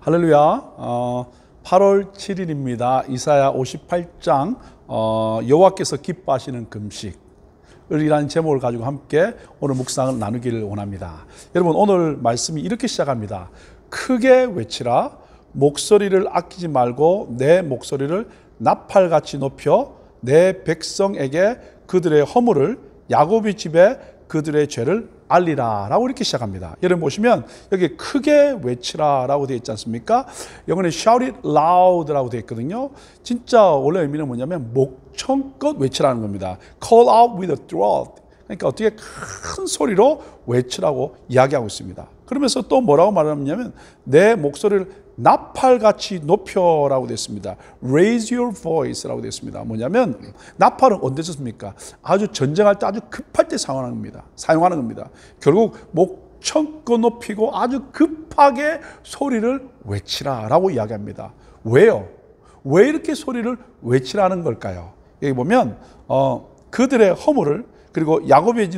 할렐루야. 8월 7일입니다. 이사야 58장 여호와께서 기뻐하시는 금식이라는 제목을 가지고 함께 오늘 묵상을 나누기를 원합니다. 여러분, 오늘 말씀이 이렇게 시작합니다. 크게 외치라. 목소리를 아끼지 말고 내 목소리를 나팔같이 높여 내 백성에게 그들의 허물을, 야곱의 집에 그들의 죄를 알리라 라고 이렇게 시작합니다. 여러분 보시면 여기 크게 외치라 라고 되어 있지 않습니까? 영어는 shout it loud 라고 되어 있거든요. 진짜 원래 의미는 뭐냐면 목청껏 외치라는 겁니다. Call out with a throat. 그러니까 어떻게 큰 소리로 외치라고 이야기하고 있습니다. 그러면서 또 뭐라고 말하냐면 내 목소리를 나팔같이 높여라고 되어 있습니다. Raise your voice 라고 되어 있습니다. 뭐냐면 나팔은 언제 썼습니까? 아주 전쟁할 때 아주 급할 때 사용하는 겁니다. 결국 목청껏 높이고 아주 급하게 소리를 외치라 라고 이야기합니다. 왜요? 왜 이렇게 소리를 외치라는 걸까요? 여기 보면 그들의 허물을, 그리고 야곱의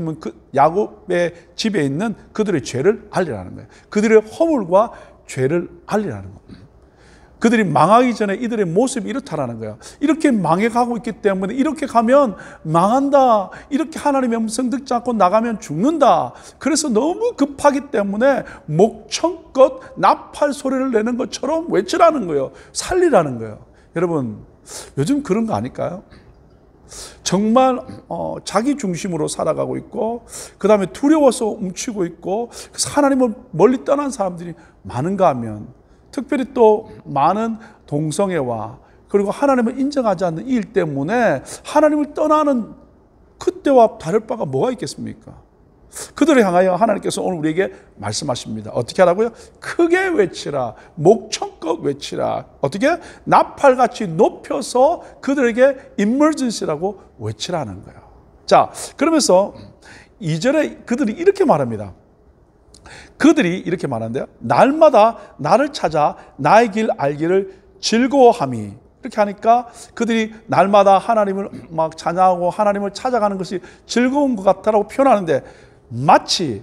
집에 있는 그들의 죄를 알리라는 거예요. 그들의 허물과 죄를 알리라는 겁니다. 그들이 망하기 전에 이들의 모습이 이렇다라는 거예요. 이렇게 망해가고 있기 때문에 이렇게 가면 망한다. 이렇게 하나님의 음성 듣지 않고 나가면 죽는다. 그래서 너무 급하기 때문에 목청껏 나팔 소리를 내는 것처럼 외치라는 거예요. 살리라는 거예요. 여러분, 요즘 그런 거 아닐까요? 정말 자기 중심으로 살아가고 있고, 그 다음에 두려워서 움츠고 있고, 그래서 하나님을 멀리 떠난 사람들이 많은가 하면, 특별히 또 많은 동성애와 그리고 하나님을 인정하지 않는 이 일 때문에 하나님을 떠나는 그때와 다를 바가 뭐가 있겠습니까? 그들을 향하여 하나님께서 오늘 우리에게 말씀하십니다. 어떻게 하라고요? 크게 외치라. 목청껏 외치라. 어떻게? 나팔같이 높여서 그들에게 emergency라고 외치라는 거예요. 자, 그러면서 2절에 그들이 이렇게 말합니다. 그들이 이렇게 말하는데요. 날마다 나를 찾아 나의 길 알기를 즐거워함이. 이렇게 하니까 그들이 날마다 하나님을 막 찬양하고 하나님을 찾아가는 것이 즐거운 것 같다라고 표현하는데, 마치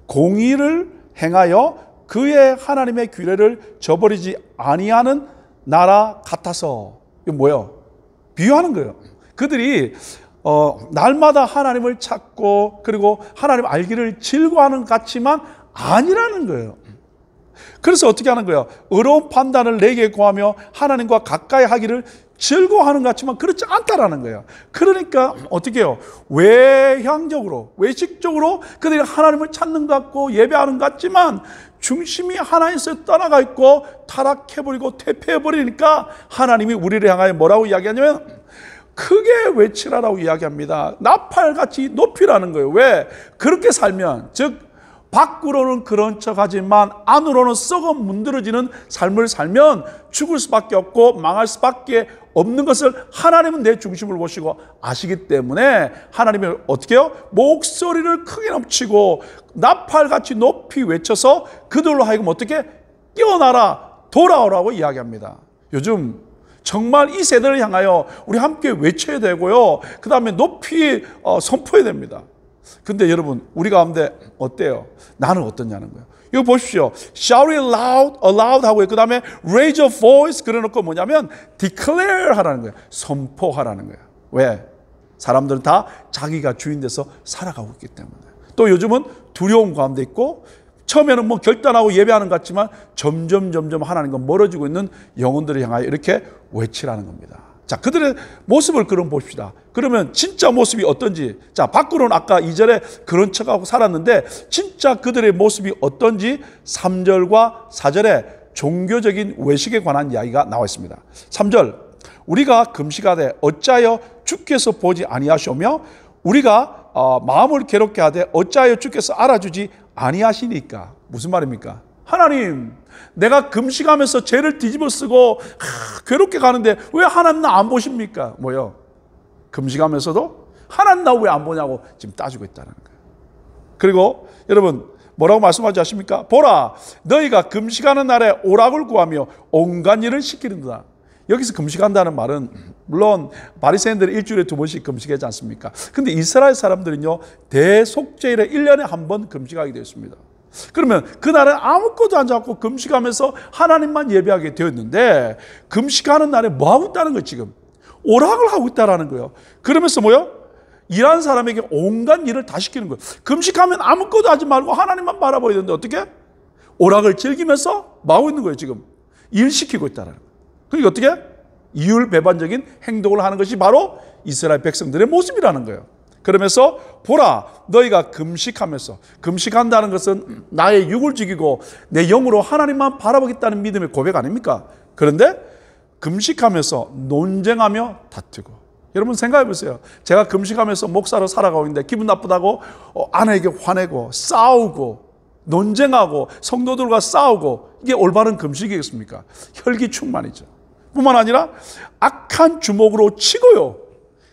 공의를 행하여 그의 하나님의 규례를 저버리지 아니하는 나라 같아서. 이거 뭐예요? 비유하는 거예요. 그들이 날마다 하나님을 찾고 그리고 하나님 알기를 즐거워하는 것 같지만 아니라는 거예요. 그래서 어떻게 하는 거예요? 의로운 판단을 내게 구하며 하나님과 가까이 하기를 즐거워하는 것 같지만 그렇지 않다라는 거예요. 그러니까 어떻게 해요? 외향적으로, 외식적으로 그들이 하나님을 찾는 것 같고 예배하는 것 같지만 중심이 하나님에서 떠나가 있고 타락해버리고 퇴폐해버리니까 하나님이 우리를 향하여 뭐라고 이야기하냐면 크게 외치라라고 이야기합니다. 나팔같이 높이라는 거예요. 왜? 그렇게 살면, 즉 밖으로는 그런 척하지만 안으로는 썩어 문드러지는 삶을 살면 죽을 수밖에 없고 망할 수밖에 없는 것을 하나님은 내 중심을 보시고 아시기 때문에 하나님이 어떻게 해요? 목소리를 크게 넘치고 나팔같이 높이 외쳐서 그들로 하여금 어떻게? 깨어나라, 돌아오라고 이야기합니다. 요즘 정말 이 세대를 향하여 우리 함께 외쳐야 되고요, 그 다음에 높이 선포해야 됩니다. 근데 여러분, 우리 가운데 어때요? 나는 어떠냐는 거예요. 이거 보십시오. Shout it loud, aloud 하고요. 그 다음에 raise your voice 그래놓고 뭐냐면 declare 하라는 거예요. 선포하라는 거예요. 왜? 사람들은 다 자기가 주인 돼서 살아가고 있기 때문에. 또 요즘은 두려움 가운데 있고, 처음에는 뭐 결단하고 예배하는 것 같지만 점점 하나님과 멀어지고 있는 영혼들을 향하여 이렇게 외치라는 겁니다. 자, 그들의 모습을 그럼 봅시다. 그러면 진짜 모습이 어떤지. 자, 밖으로는 아까 2절에 그런 척하고 살았는데 진짜 그들의 모습이 어떤지 3절과 4절에 종교적인 외식에 관한 이야기가 나와 있습니다. 3절, 우리가 금식하되 어찌하여 주께서 보지 아니하시오며 우리가 마음을 괴롭게 하되 어찌하여 주께서 알아주지 아니하시니까. 무슨 말입니까? 하나님, 내가 금식하면서 죄를 뒤집어 쓰고 괴롭게 가는데 왜 하나님 나 안 보십니까? 뭐요? 금식하면서도 하나님 나 왜 안 보냐고 지금 따지고 있다는 거예요. 그리고 여러분, 뭐라고 말씀하지 않습니까? 보라, 너희가 금식하는 날에 오락을 구하며 온갖 일을 시키는구나. 여기서 금식한다는 말은 물론 바리새인들은 일주일에 2번씩 금식하지 않습니까? 근데 이스라엘 사람들은요, 대속죄일에 1년에 한 번 금식하게 되어 있습니다. 그러면 그날은 아무것도 하지 않고 금식하면서 하나님만 예배하게 되었는데 금식하는 날에 뭐 하고 있다는 거예요? 지금 오락을 하고 있다는 거예요. 그러면서 뭐요? 일하는 사람에게 온갖 일을 다 시키는 거예요. 금식하면 아무것도 하지 말고 하나님만 바라봐야 되는데 어떻게? 오락을 즐기면서 뭐 하고 있는 거예요? 지금 일 시키고 있다는 거예요. 그러니까 어떻게? 이율배반적인 행동을 하는 것이 바로 이스라엘 백성들의 모습이라는 거예요. 그러면서 보라, 너희가 금식하면서, 금식한다는 것은 나의 육을 죽이고 내 영으로 하나님만 바라보겠다는 믿음의 고백 아닙니까? 그런데 금식하면서 논쟁하며 다투고, 여러분 생각해 보세요. 제가 금식하면서 목사로 살아가고 있는데 기분 나쁘다고 아내에게 화내고 싸우고 논쟁하고 성도들과 싸우고, 이게 올바른 금식이겠습니까? 혈기 충만이죠. 뿐만 아니라 악한 주먹으로 치고요.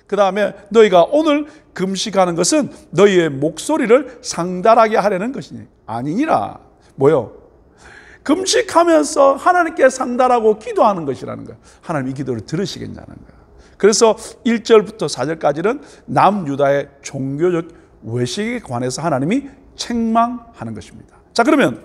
그 다음에 너희가 오늘 금식하는 것은 너희의 목소리를 상달하게 하려는 것이니 아니니라. 뭐요? 금식하면서 하나님께 상달하고 기도하는 것이라는 거예요. 하나님 이 기도를 들으시겠냐는 거예요. 그래서 1절부터 4절까지는 남유다의 종교적 외식에 관해서 하나님이 책망하는 것입니다. 자, 그러면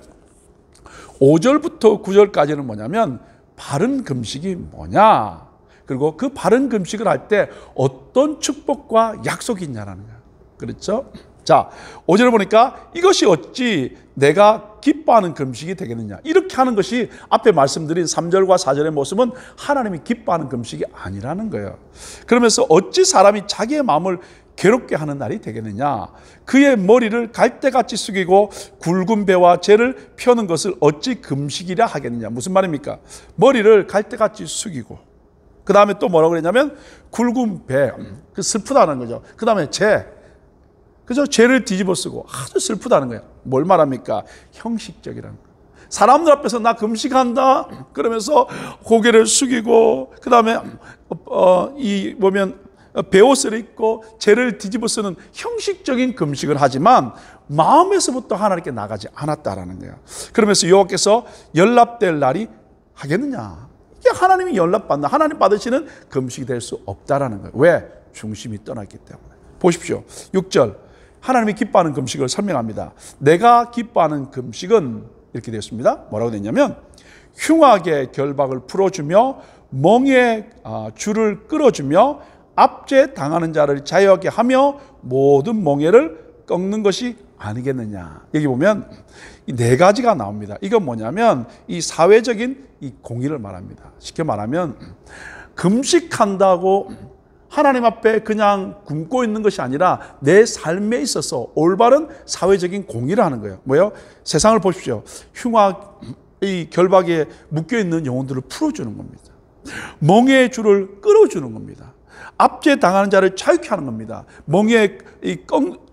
5절부터 9절까지는 뭐냐면 바른 금식이 뭐냐, 그리고 그 바른 금식을 할 때 어떤 축복과 약속이 있냐라는 거예요. 그렇죠? 자, 5절을 보니까 이것이 어찌 내가 기뻐하는 금식이 되겠느냐, 이렇게 하는 것이 앞에 말씀드린 3절과 4절의 모습은 하나님이 기뻐하는 금식이 아니라는 거예요. 그러면서 어찌 사람이 자기의 마음을 괴롭게 하는 날이 되겠느냐, 그의 머리를 갈대같이 숙이고 굵은 배와 재를 펴는 것을 어찌 금식이라 하겠느냐. 무슨 말입니까? 머리를 갈대같이 숙이고, 그 다음에 또 뭐라고 그랬냐면 굵은 배, 그 슬프다는 거죠. 그 다음에 재, 그죠? 죄를 뒤집어 쓰고 아주 슬프다는 거예요. 뭘 말합니까? 형식적이라는 거예요. 사람들 앞에서 나 금식한다 그러면서 고개를 숙이고, 그 다음에 이 보면 베옷을 입고 죄를 뒤집어 쓰는 형식적인 금식을 하지만 마음에서부터 하나님께 나가지 않았다라는 거예요. 그러면서 여호와께서 연락될 날이 하겠느냐? 이게 하나님이 연락받는, 하나님 받으시는 금식이 될 수 없다라는 거예요. 왜? 중심이 떠났기 때문에. 보십시오. 6절. 하나님이 기뻐하는 금식을 설명합니다. 내가 기뻐하는 금식은 이렇게 되었습니다. 뭐라고 되냐면 흉악의 결박을 풀어주며 멍에 줄을 끌어주며 압제 당하는 자를 자유하게 하며 모든 멍에를 꺾는 것이 아니겠느냐. 여기 보면 이 네 가지가 나옵니다. 이건 뭐냐면 이 사회적인 이 공의를 말합니다. 쉽게 말하면 금식한다고 하나님 앞에 그냥 굶고 있는 것이 아니라 내 삶에 있어서 올바른 사회적인 공의를 하는 거예요. 뭐예요? 세상을 보십시오. 흉악의 결박에 묶여있는 영혼들을 풀어주는 겁니다. 멍에의 줄을 끌어주는 겁니다. 압제 당하는 자를 자유케 하는 겁니다.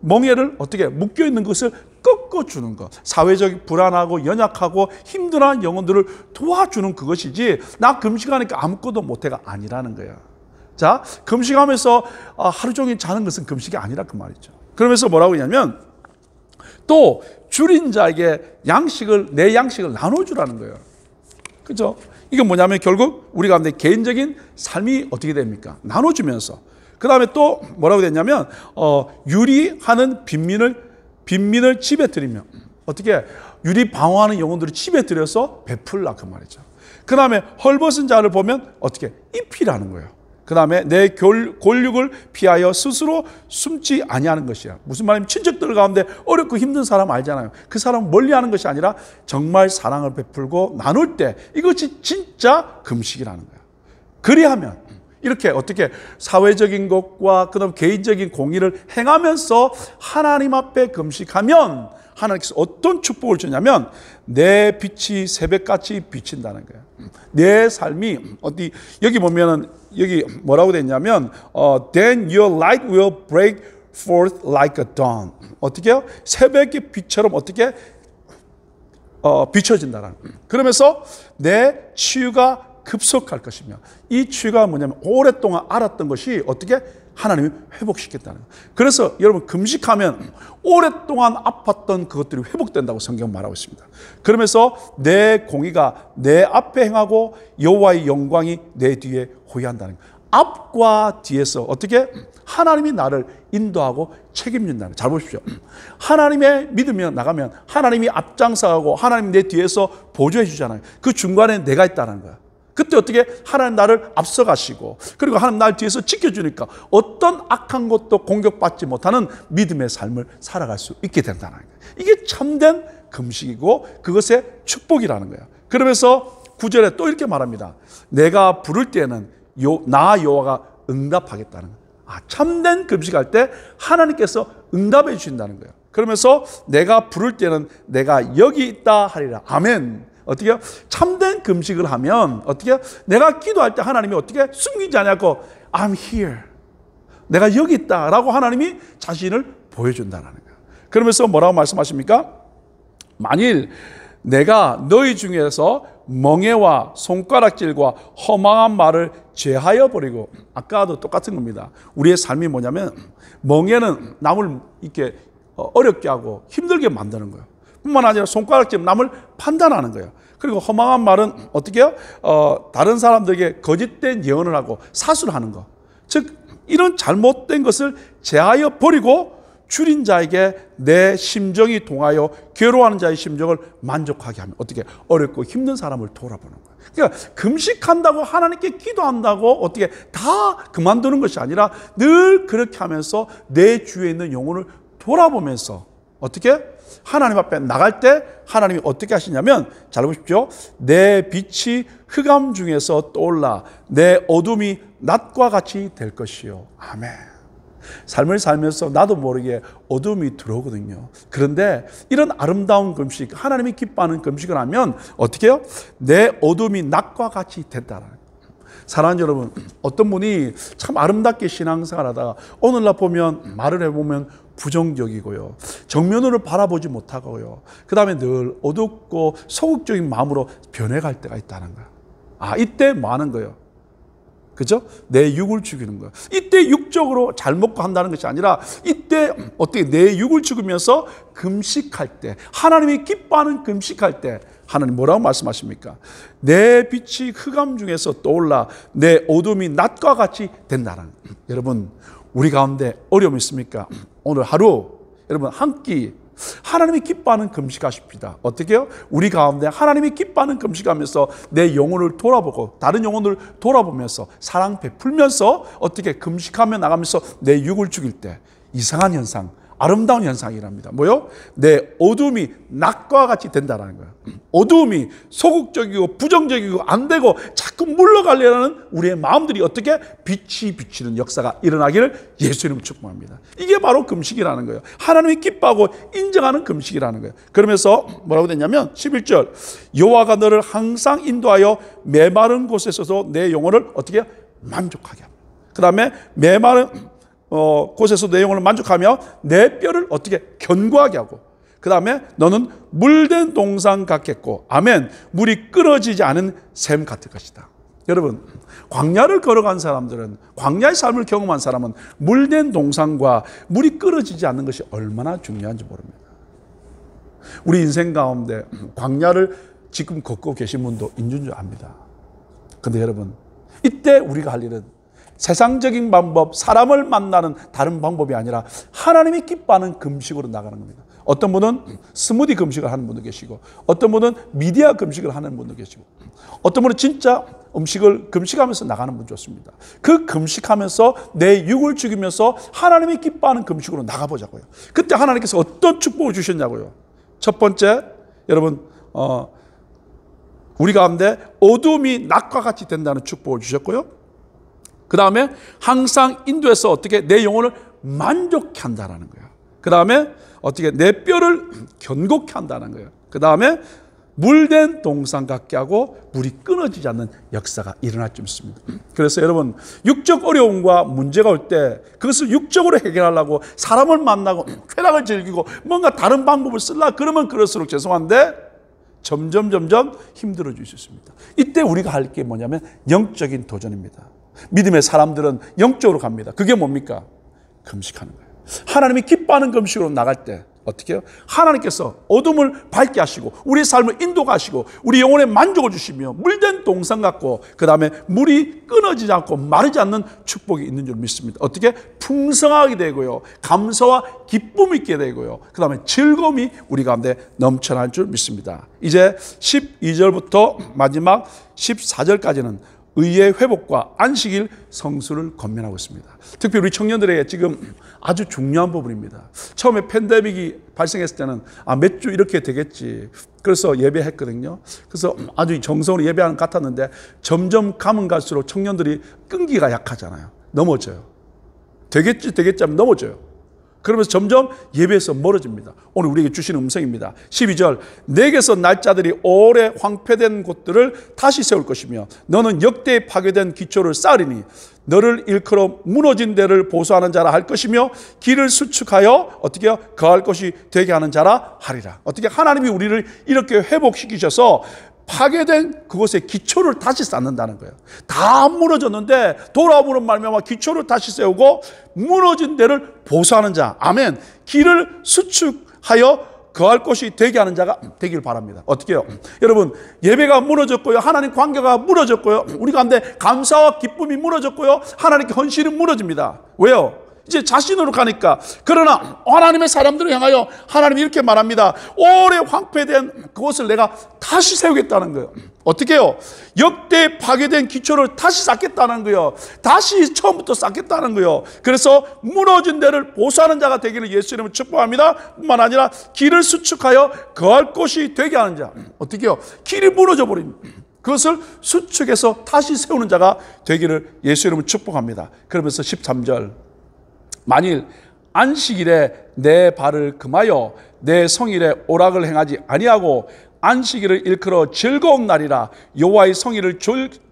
멍에를 어떻게 묶여있는 것을 꺾어주는 것. 사회적 불안하고 연약하고 힘들어하는 영혼들을 도와주는 그것이지, 나 금식하니까 아무것도 못해가 아니라는 거예요. 자, 금식하면서 하루 종일 자는 것은 금식이 아니라 그 말이죠. 그러면서 뭐라고 하냐면 또 줄인 자에게 내 양식을 나눠주라는 거예요. 그죠? 이건 뭐냐면 결국 우리 가운데 개인적인 삶이 어떻게 됩니까? 나눠주면서. 그 다음에 또 뭐라고 됐냐면 유리하는 빈민을 집에 들이며, 어떻게 유리 방어하는 영혼들을 집에 들여서 베풀라 그 말이죠. 그 다음에 헐벗은 자를 보면 어떻게 입히라는 거예요. 그 다음에 내 골육을 피하여 스스로 숨지 아니하는 것이야. 무슨 말이냐면 친척들 가운데 어렵고 힘든 사람 알잖아요. 그 사람 멀리하는 것이 아니라 정말 사랑을 베풀고 나눌 때, 이것이 진짜 금식이라는 거야. 그리하면 이렇게 어떻게 사회적인 것과 그다음 개인적인 공의를 행하면서 하나님 앞에 금식하면 하나님께서 어떤 축복을 주냐면 내 빛이 새벽같이 비친다는 거예요. 내 삶이 여기 보면은 여기 뭐라고 됐냐면 then your light will break forth like a dawn. 어떻게요? 새벽의 빛처럼 어떻게 비춰진다라는 거예요. 그러면서 내 치유가 급속할 것이며, 이 치유가 뭐냐면 오랫동안 알았던 것이 어떻게 하나님이 회복시켰다는 거예요. 그래서 여러분 금식하면 오랫동안 아팠던 그것들이 회복된다고 성경은 말하고 있습니다. 그러면서 내 공의가 내 앞에 행하고 여호와의 영광이 내 뒤에 호위한다는 거예요. 앞과 뒤에서 어떻게 하나님이 나를 인도하고 책임진다는 거예요. 잘 보십시오. 하나님의 믿으며 나가면 하나님이 앞장서가고 하나님 내 뒤에서 보조해 주잖아요. 그 중간에 내가 있다는 거야. 그때 어떻게 하나님 나를 앞서가시고 그리고 하나님 나를 뒤에서 지켜주니까 어떤 악한 것도 공격받지 못하는 믿음의 삶을 살아갈 수 있게 된다는 거예요. 이게 참된 금식이고 그것의 축복이라는 거예요. 그러면서 9절에 또 이렇게 말합니다. 내가 부를 때는 나 여호와가 응답하겠다는 거예요. 참된 금식할 때 하나님께서 응답해 주신다는 거예요. 그러면서 내가 부를 때는 내가 여기 있다 하리라. 아멘. 어떻게 해요? 참된 금식을 하면 어떻게 해요? 내가 기도할 때 하나님이 어떻게 숨기지 않고 I'm here. 내가 여기 있다라고 하나님이 자신을 보여준다는 거예요. 그러면서 뭐라고 말씀하십니까? 만일 내가 너희 중에서 멍에와 손가락질과 허망한 말을 제하여 버리고, 아까도 똑같은 겁니다. 우리의 삶이 뭐냐면 멍에는 남을 이렇게 어렵게 하고 힘들게 만드는 거예요. 뿐만 아니라 손가락질 남을 판단하는 거예요. 그리고 허망한 말은 어떻게 해요? 다른 사람들에게 거짓된 예언을 하고 사수를 하는 거. 즉 이런 잘못된 것을 제하여 버리고 줄인 자에게 내 심정이 동하여 괴로워하는 자의 심정을 만족하게 하면 어떻게 어렵고 힘든 사람을 돌아보는 거예요. 그러니까 금식한다고 하나님께 기도한다고 어떻게 다 그만두는 것이 아니라 늘 그렇게 하면서 내 주위에 있는 영혼을 돌아보면서 어떻게 하나님 앞에 나갈 때 하나님이 어떻게 하시냐면 잘 보십시오. 내 빛이 흑암 중에서 떠올라 내 어둠이 낮과 같이 될 것이요. 아멘. 삶을 살면서 나도 모르게 어둠이 들어오거든요. 그런데 이런 아름다운 금식, 하나님이 기뻐하는 금식을 하면 어떻게 해요? 내 어둠이 낮과 같이 된다는 거예요. 사랑하는 여러분, 어떤 분이 참 아름답게 신앙생활 하다가 오늘날 보면 말을 해보면 부정적이고요. 정면으로 바라보지 못하고요. 그 다음에 늘 어둡고 소극적인 마음으로 변해갈 때가 있다는 거예요. 이때 뭐 하는 거예요? 그죠? 내 육을 죽이는 거예요. 이때 육적으로 잘 먹고 한다는 것이 아니라 이때 어떻게 내 육을 죽이면서 금식할 때, 하나님이 기뻐하는 금식할 때 하나님 뭐라고 말씀하십니까? 내 빛이 흑암 중에서 떠올라 내 어둠이 낮과 같이 된다는 거예요. 여러분, 우리 가운데 어려움이 있습니까? 오늘 하루 여러분 한 끼 하나님이 기뻐하는 금식하십시다. 어떻게 해요? 우리 가운데 하나님이 기뻐하는 금식하면서 내 영혼을 돌아보고 다른 영혼을 돌아보면서 사랑 베풀면서 어떻게 금식하며 나가면서 내 육을 죽일 때 이상한 현상, 아름다운 현상이랍니다. 뭐요? 내 어둠이 낮과 같이 된다는 거예요. 어둠이 소극적이고 부정적이고 안 되고 자꾸 물러가려는 우리의 마음들이 어떻게 빛이 비치는 역사가 일어나기를 예수 이름으로 축복합니다. 이게 바로 금식이라는 거예요. 하나님이 기뻐하고 인정하는 금식이라는 거예요. 그러면서 뭐라고 됐냐면 11절 여호와가 너를 항상 인도하여 메마른 곳에서도 내 영혼을 어떻게 만족하게 합니다. 그 다음에 메마른 곳에서 내 영혼을 만족하며 내 뼈를 어떻게 견고하게 하고 그 다음에 너는 물된 동상 같겠고 아멘 물이 끊어지지 않은 샘 같을 것이다. 여러분 광야를 걸어간 사람들은 광야의 삶을 경험한 사람은 물된 동상과 물이 끊어지지 않는 것이 얼마나 중요한지 모릅니다. 우리 인생 가운데 광야를 지금 걷고 계신 분도 있는 줄 압니다. 그런데 여러분 이때 우리가 할 일은 세상적인 방법, 사람을 만나는 다른 방법이 아니라 하나님이 기뻐하는 금식으로 나가는 겁니다. 어떤 분은 스무디 금식을 하는 분도 계시고 어떤 분은 미디어 금식을 하는 분도 계시고 어떤 분은 진짜 음식을 금식하면서 나가는 분 좋습니다. 그 금식하면서 내 육을 죽이면서 하나님이 기뻐하는 금식으로 나가보자고요. 그때 하나님께서 어떤 축복을 주셨냐고요. 첫 번째 여러분 우리 가운데 어둠이 낮과 같이 된다는 축복을 주셨고요. 그 다음에 항상 인도해서 어떻게 내 영혼을 만족해 한다는 거예요. 그 다음에 어떻게 내 뼈를 견고케 한다는 거예요. 그 다음에 물된 동상 같게 하고 물이 끊어지지 않는 역사가 일어날 줄 믿습니다. 그래서 여러분 육적 어려움과 문제가 올 때 그것을 육적으로 해결하려고 사람을 만나고 쾌락을 즐기고 뭔가 다른 방법을 쓰려고 그러면 그럴수록 죄송한데 점점 힘들어질 수 있습니다. 이때 우리가 할 게 뭐냐면 영적인 도전입니다. 믿음의 사람들은 영적으로 갑니다. 그게 뭡니까? 금식하는 거예요. 하나님이 기뻐하는 금식으로 나갈 때 어떻게 해요? 하나님께서 어둠을 밝게 하시고 우리의 삶을 인도하시고 우리 영혼에 만족을 주시며 물된 동상 같고 그 다음에 물이 끊어지지 않고 마르지 않는 축복이 있는 줄 믿습니다. 어떻게? 풍성하게 되고요. 감사와 기쁨이 있게 되고요. 그 다음에 즐거움이 우리 가운데 넘쳐날 줄 믿습니다. 이제 12절부터 마지막 14절까지는 의의 회복과 안식일 성수를 권면하고 있습니다. 특별히 우리 청년들에게 지금 아주 중요한 부분입니다. 처음에 팬데믹이 발생했을 때는 몇 주 이렇게 되겠지. 그래서 예배했거든요. 그래서 아주 정성으로 예배하는 것 같았는데 점점 가면 갈수록 청년들이 끈기가 약하잖아요. 넘어져요. 되겠지 하면 넘어져요. 그러면서 점점 예배에서 멀어집니다. 오늘 우리에게 주시는 음성입니다. 12절 내게서 날짜들이 오래 황폐된 곳들을 다시 세울 것이며 너는 역대에 파괴된 기초를 쌓으리니 너를 일컬어 무너진 데를 보수하는 자라 할 것이며 길을 수축하여 어떻게 해요? 거할 것이 되게 하는 자라 하리라. 어떻게 하나님이 우리를 이렇게 회복시키셔서 파괴된 그곳의 기초를 다시 쌓는다는 거예요. 다 무너졌는데 돌아옴으로 말미암아 기초를 다시 세우고 무너진 데를 보수하는 자. 아멘. 길을 수축하여 거할 곳이 되게 하는 자가 되길 바랍니다. 어떻게 해요? 여러분, 예배가 무너졌고요. 하나님 관계가 무너졌고요. 우리 가운데 감사와 기쁨이 무너졌고요. 하나님께 헌신이 무너집니다. 왜요? 이제 자신으로 가니까. 그러나 하나님의 사람들을 향하여 하나님이 이렇게 말합니다. 오래 황폐된 그것을 내가 다시 세우겠다는 거예요. 어떻게 해요? 역대 파괴된 기초를 다시 쌓겠다는 거예요. 다시 처음부터 쌓겠다는 거예요. 그래서 무너진 데를 보수하는 자가 되기를 예수 이름으로 축복합니다. 뿐만 아니라 길을 수축하여 거할 곳이 되게 하는 자. 어떻게 해요? 길이 무너져 버립니다. 그것을 수축해서 다시 세우는 자가 되기를 예수 이름으로 축복합니다. 그러면서 13절 만일 안식일에 내 발을 금하여 내 성일에 오락을 행하지 아니하고 안식일을 일컬어 즐거운 날이라 여호와의 성일을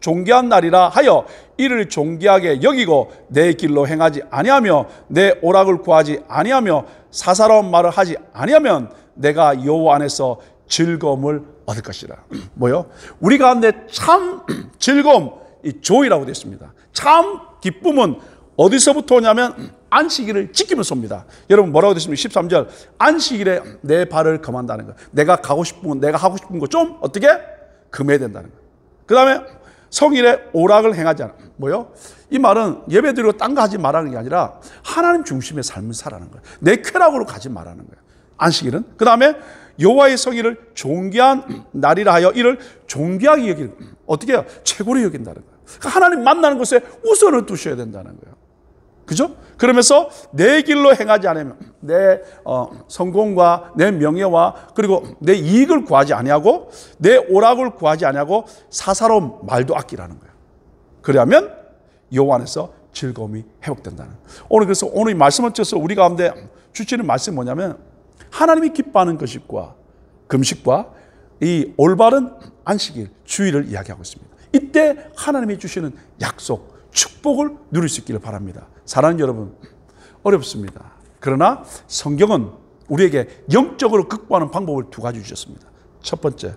존귀한 날이라 하여 이를 존귀하게 여기고 내 길로 행하지 아니하며 내 오락을 구하지 아니하며 사사로운 말을 하지 아니하면 내가 여호와 안에서 즐거움을 얻을 것이라. 뭐요? 우리 가운데 참 즐거움, 이 조이라고 되어 있습니다. 참 기쁨은 어디서부터 오냐면 안식일을 지키면서 옵니다. 여러분 뭐라고 되십니까? 13절 안식일에 내 발을 금한다는 거예요. 내가 가고 싶은 거, 내가 하고 싶은 거 좀 어떻게? 금해야 된다는 거예요. 그 다음에 성일에 오락을 행하지 않아. 뭐요? 이 말은 예배드리고 딴 거 하지 말라는 게 아니라 하나님 중심의 삶을 살라는 거예요. 내 쾌락으로 가지 말라는 거예요. 안식일은. 그 다음에 여호와의 성일을 존귀한 날이라 하여 이를 존귀하게 여기는 거예요. 어떻게 해요? 최고로 여긴다는 거예요. 그러니까 하나님 만나는 곳에 우선을 두셔야 된다는 거예요. 그죠? 그러면서 내 길로 행하지 않으면 내 성공과 내 명예와 그리고 내 이익을 구하지 아니하고 내 오락을 구하지 아니하고 사사로운 말도 아끼라는 거예요. 그러면 여호와 안에서 즐거움이 회복된다는 거예요. 오늘 그래서 오늘 이 말씀을 통해서 우리 가운데 주시는 말씀이 뭐냐면 하나님이 기뻐하는 것과 금식과 이 올바른 안식일 주일을 이야기하고 있습니다. 이때 하나님이 주시는 약속 축복을 누릴 수 있기를 바랍니다. 사랑하는 여러분, 어렵습니다. 그러나 성경은 우리에게 영적으로 극복하는 방법을 두 가지 주셨습니다. 첫 번째,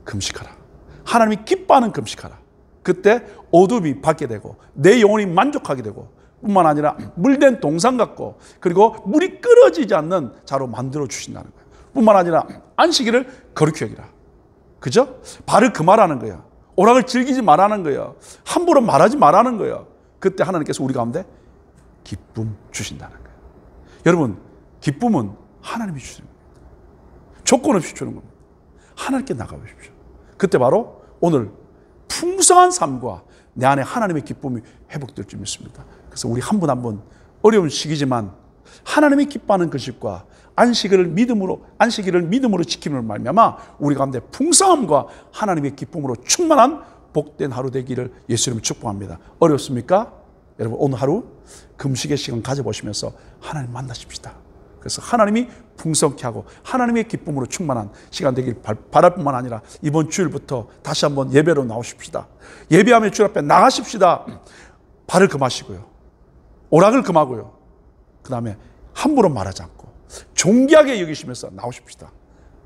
금식하라. 하나님이 기뻐하는 금식하라. 그때 어둠이 받게 되고 내 영혼이 만족하게 되고 뿐만 아니라 물된 동상 같고 그리고 물이 끓어지지 않는 자로 만들어 주신다는 거예요. 뿐만 아니라 안식일을 거룩히 여기라. 그죠? 발을 금하라는 거예요. 오락을 즐기지 말라는 거예요. 함부로 말하지 말라는 거예요. 그때 하나님께서 우리 가운데 기쁨 주신다는 거예요. 여러분, 기쁨은 하나님이 주시는 겁니다. 조건 없이 주는 겁니다. 하나님께 나가보십시오. 그때 바로 오늘 풍성한 삶과 내 안에 하나님의 기쁨이 회복될 줄 믿습니다. 그래서 우리 한 분 한 분 어려운 시기지만 하나님이 기뻐하는 것과 안식일을 믿음으로 지킴을 말미암아 우리 가운데 풍성함과 하나님의 기쁨으로 충만한 복된 하루 되기를 예수 이름으로 축복합니다. 어렵습니까? 여러분 오늘 하루 금식의 시간 가져보시면서 하나님 만나십시다. 그래서 하나님이 풍성케 하고 하나님의 기쁨으로 충만한 시간 되길 바랄 뿐만 아니라 이번 주일부터 다시 한번 예배로 나오십시다. 예배하며 주 앞에 나가십시다. 발을 금하시고요. 오락을 금하고요. 그 다음에 함부로 말하지 않고 존귀하게 여기시면서 나오십시다.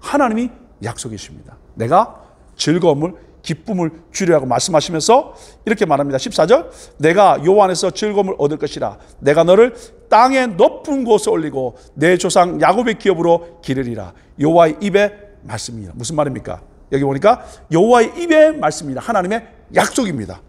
하나님이 약속이십니다. 내가 즐거움을 기쁨을 주려고 말씀하시면서 이렇게 말합니다. 14절, 내가 여호와 안에서 즐거움을 얻을 것이라. 내가 너를 땅의 높은 곳에 올리고 내 조상 야곱의 기업으로 기르리라. 여호와의 입의 말씀이라. 무슨 말입니까? 여기 보니까 여호와의 입의 말씀이라. 하나님의 약속입니다.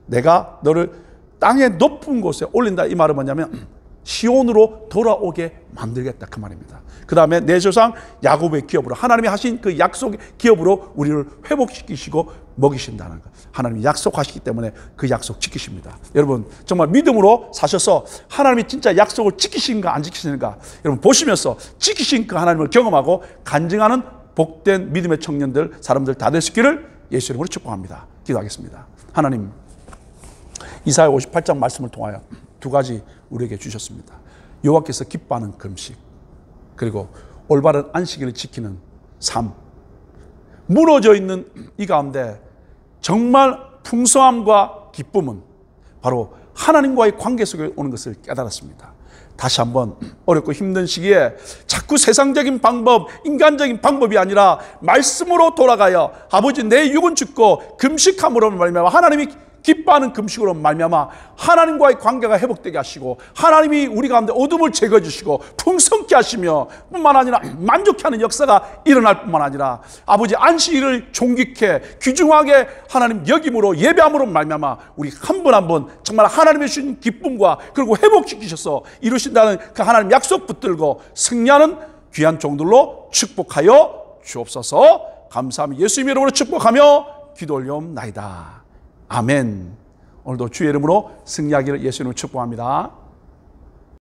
내가 너를 땅의 높은 곳에 올린다. 이 말은 뭐냐면 시온으로 돌아오게 만들겠다, 그 말입니다. 그 다음에 내 조상 야곱의 기업으로, 하나님이 하신 그 약속의 기업으로 우리를 회복시키시고 먹이신다는 것. 하나님이 약속하시기 때문에 그 약속 지키십니다. 여러분 정말 믿음으로 사셔서 하나님이 진짜 약속을 지키시는가 안 지키시는가 여러분 보시면서 지키신 그 하나님을 경험하고 간증하는 복된 믿음의 청년들, 사람들 다 될 수 있기를 예수 이름으로 축복합니다. 기도하겠습니다. 하나님, 이사야 58장 말씀을 통하여 두 가지 우리에게 주셨습니다. 여호와께서 기뻐하는 금식, 그리고 올바른 안식일을 지키는 삶. 무너져 있는 이 가운데 정말 풍성함과 기쁨은 바로 하나님과의 관계 속에 오는 것을 깨달았습니다. 다시 한번 어렵고 힘든 시기에 자꾸 세상적인 방법, 인간적인 방법이 아니라 말씀으로 돌아가여 아버지 내 육은 죽고 금식함으로 말미암아 하나님이 기뻐하는 금식으로 말미암아 하나님과의 관계가 회복되게 하시고 하나님이 우리 가운데 어둠을 제거해 주시고 풍성케 하시며 뿐만 아니라 만족케 하는 역사가 일어날 뿐만 아니라 아버지 안식일을 존귀케 귀중하게 하나님 여김으로 예배함으로 말미암아 우리 한 분 한 분 정말 하나님의 주신 기쁨과 그리고 회복시키셔서 이루신다는 그 하나님 약속 붙들고 승리하는 귀한 종들로 축복하여 주옵소서. 감사합니다. 예수님의 이름으로 축복하며 기도 올려옵나이다. 아멘. 오늘도 주의 이름으로 승리하기를 예수 이름으로 축복합니다.